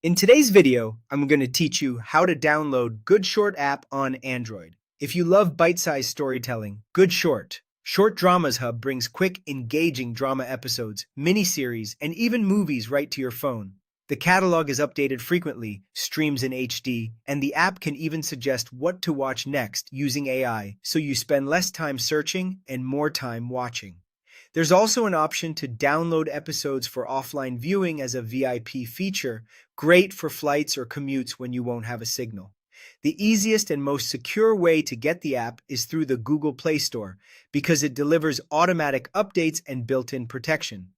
In today's video, I'm going to teach you how to download Goodshort app on Android. If you love bite-sized storytelling, Goodshort, Short Dramas Hub brings quick, engaging drama episodes, miniseries, and even movies right to your phone. The catalog is updated frequently, streams in HD, and the app can even suggest what to watch next using AI, so you spend less time searching and more time watching. There's also an option to download episodes for offline viewing as a VIP feature, great for flights or commutes when you won't have a signal. The easiest and most secure way to get the app is through the Google Play Store because it delivers automatic updates and built-in protection.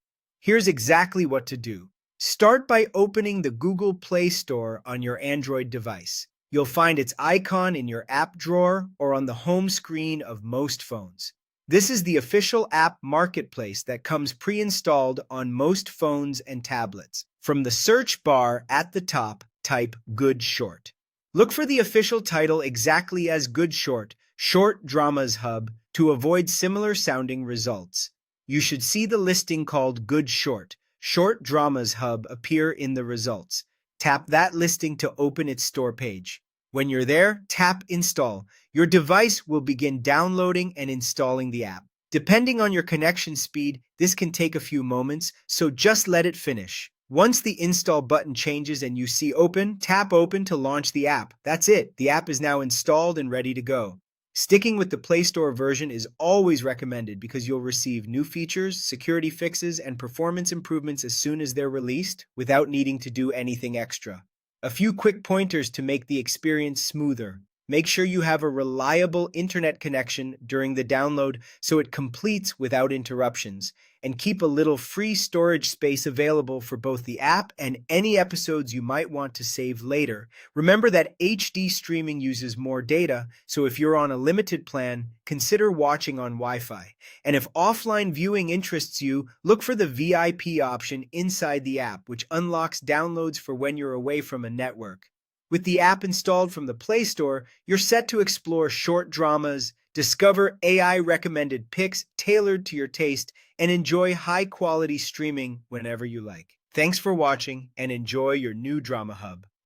Here's exactly what to do. Start by opening the Google Play Store on your Android device. You'll find its icon in your app drawer or on the home screen of most phones. This is the official app marketplace that comes pre-installed on most phones and tablets. From the search bar at the top, type Goodshort. Look for the official title exactly as Goodshort, Short Dramas Hub, to avoid similar sounding results. You should see the listing called Goodshort, Short Dramas Hub appear in the results. Tap that listing to open its store page. When you're there, tap Install. Your device will begin downloading and installing the app. Depending on your connection speed, this can take a few moments, so just let it finish. Once the install button changes and you see Open, tap Open to launch the app. That's it. The app is now installed and ready to go. Sticking with the Play Store version is always recommended because you'll receive new features, security fixes, and performance improvements as soon as they're released without needing to do anything extra. A few quick pointers to make the experience smoother. Make sure you have a reliable internet connection during the download so it completes without interruptions, and keep a little free storage space available for both the app and any episodes you might want to save later. Remember that HD streaming uses more data, so if you're on a limited plan, consider watching on Wi-Fi. And if offline viewing interests you, look for the VIP option inside the app, which unlocks downloads for when you're away from a network. With the app installed from the Play Store, you're set to explore short dramas, discover AI-recommended picks tailored to your taste, and enjoy high-quality streaming whenever you like. Thanks for watching, and enjoy your new Drama Hub.